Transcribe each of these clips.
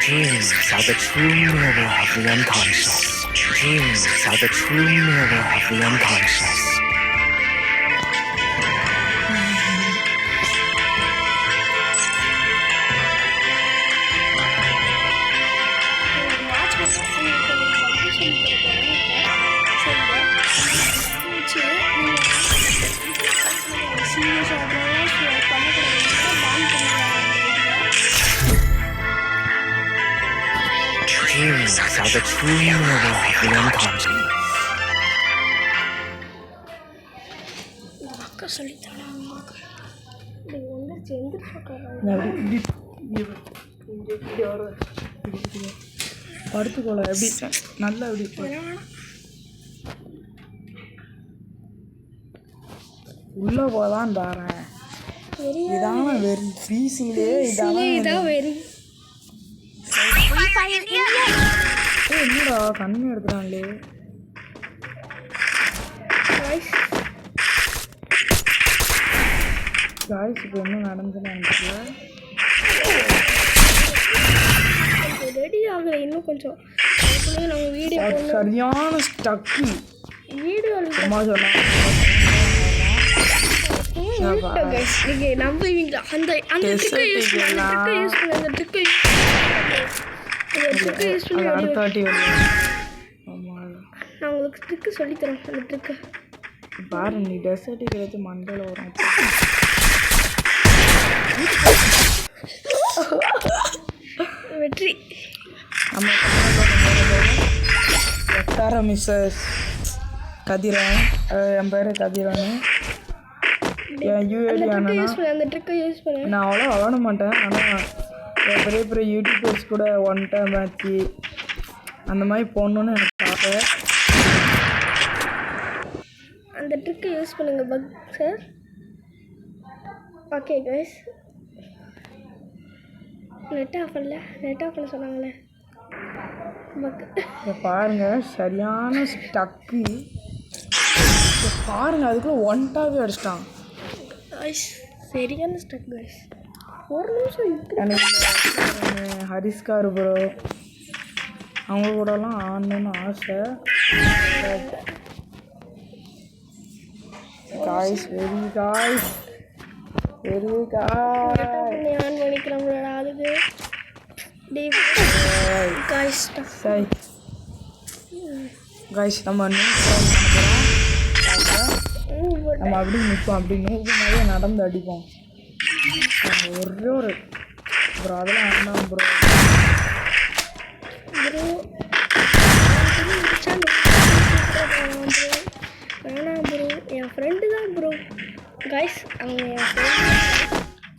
Dreams are the true mirror of the unconscious. Dreams are the true mirror of the unconscious. Dreams are the true mirror of the unconscious. படுத்துக்கோல எப்படி நல்லா எப்படி உள்ள போதான் தாரேன் இதான வெறி பிசிலே இதான் வெறி என்னடா கண்ணு எடுக்கிறாங்களே காய்ஸ் இப்போ என்ன நடந்துன்னு நினைக்கல ரெடி ஆகலை இன்னும் கொஞ்சம் நாங்கள் வீடியோ சரியான ஸ்டக்கு வீடியோ நீங்கள் நம்புவீங்களா அந்த அந்த ட்ரிக்கை யூஸ் பண்ணி அந்த ட்ரிக்கை யூஸ் பண்ணி அந்த ட்ரிக்கை யூஸ் பண்ணி அடுத்த வாட்டி நான் உங்களுக்கு ட்ரிக்கு சொல்லித்தரேன் அந்த ட்ரிக்கை பாரு நீ டெசர்ட் கிடையாது மண்டல வரும் வெற்றி நம்ம வட்டார மிஸ்ஸஸ் கதிரன் என் பேர் கதிரன் என் யூஏடி ஆனால் அந்த ட்ரிக்கை யூஸ் பண்ண நான் அவ்வளோ விளாட மாட்டேன் ஆனால் பெரிய பெரிய யூடியூபர்ஸ் கூட ஒன் டைம் மேட்ச்சு அந்த மாதிரி போடணுன்னு எனக்கு ஆசை அந்த ட்ரிக்கை யூஸ் பண்ணுங்கள் buck sir okay guys net off பண்ண சொன்னாங்களே பக் பாருங்க சரியான ஸ்டக்கு பாருங்க அதுக்குள்ள ஒன்ட்டாவே அடிச்சிட்டான் சரியான ஸ்டக் கைஸ் ஒரு நிமிஷம் எனக்கு ஹரிஸ்கார் ப்ரோ அவங்க கூடலாம் ஆடணும்னு ஆசை காய்ஸ் வெரி காய்ஸ் ஆன் பண்ணிக்கிறோம்ல அதுக்கு காய்ஸ் நம்ம நம்ம அப்படி நிற்போம் அப்படி நூறு மாதிரியே நடந்து அடிப்போம் ஒரே ஒரு ப்ரோ அதெல்லாம் வேண்டாம் ப்ரோ வேணாம் ப்ரோ என் ஃப்ரெண்டு தான் ப்ரோ கைஸ் அவங்க என்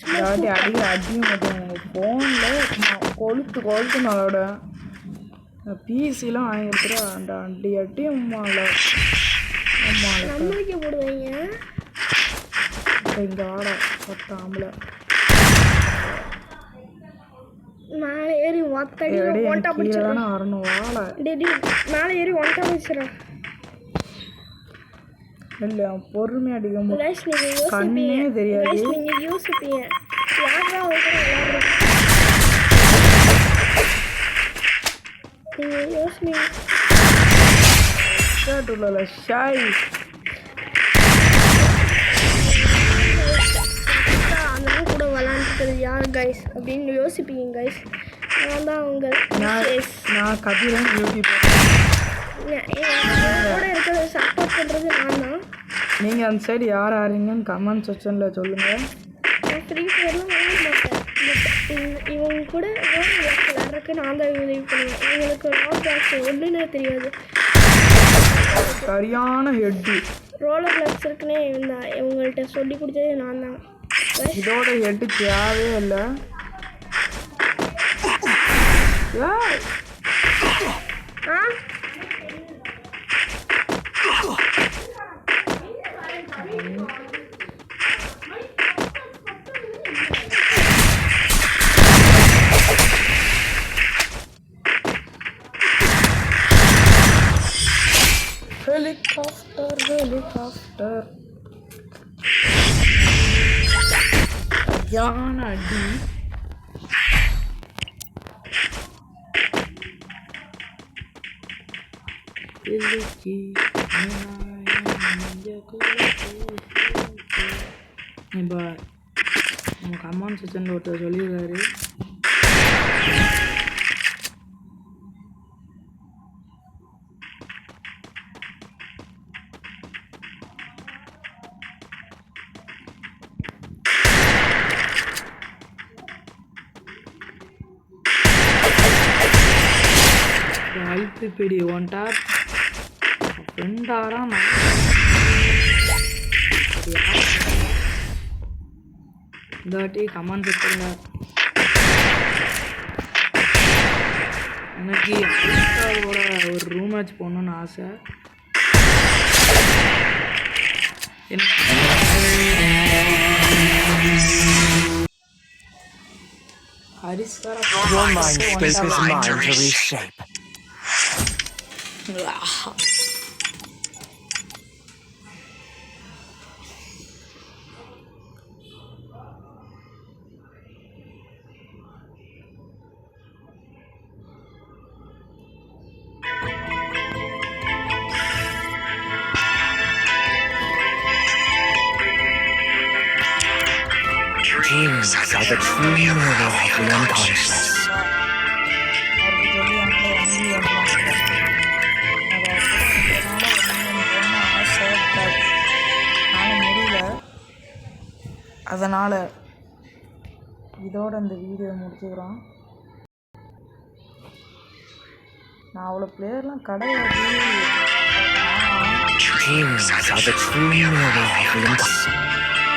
ஃப்ரெண்டு அடியும் மாட்டேன் உங்கள் ஃபோனில் கொளுத்து நாளோட பிசிலாம் வாங்கி கொடுத்துட்டு அந்த அடி அம்மாவில் நம்பிக்கை போடுவாங்க இங்கே ஆட பத்தாமல மேலே ஏறி ஒத்தடி ஒன்ட்டா பிடிச்சிடறானே வரணும் வாழை மேலே ஏறி ஒன்ட்டா பிடிச்சிடறேன் இல்லை பொறுமையாக அடிக்கும் நீங்கள் கண்ணே தெரியாது நீங்கள் யோசிப்பீங்க யாரா நீங்கள் யோசிப்பீங்க உள்ள ஷாய் அந்த கூட விளாண்டுக்கிறது யார் கைஸ் அப்படின்னு யோசிப்பீங்க கைஸ் நான் தான் அவங்க நான் கதிரன் யூடியூபர் கூட இருக்கிறத சப்போர்ட் பண்ணுறது நான் தான் நீங்கள் அந்த சைடு யார் ஆறீங்கன்னு கமெண்ட் செக்ஷனில் சொல்லுங்கள் நான் ஃப்ரீ ஃபயர்லாம் விளாட மாட்டேன் இவங்க கூட விளாட்றதுக்கு நான் தான் உதவி பண்ணுவேன் இவங்களுக்கு ரோட் பேக்ஸ் ஒன்றுன்னு தெரியாது சரியான ஹெட்டு ரோலர் பிளாக்ஸ் இருக்குன்னே இவங்கள்ட்ட சொல்லி கொடுத்ததே நான் தான் இதோட ஹெட்டு தேவையே இல்லை ஆ helicopter யானை அடி இப்போ நம்ம கமெண்ட் செக்ஷனில் ஒருத்தர் சொல்லியிருக்காரு, அழுத்து பிடி ஒன் டாப் ஃப்ரெண்டாராம் இந்த வாட்டி கமெண்ட் செக்ஷனில் எனக்கு அமெரிக்காவோட ஒரு ரூம் மேட்ச் போகணுன்னு ஆசை. Haris Your mind space is mine to reshape. Dreams are the true mirror of the unconscious. அதனால் இதோட இந்த வீடியோ முடிச்சுக்கிறோம். நான் அவ்வளோ பிளேயர்லாம் கிடையாது. Dreams are the true mirror of the unconscious.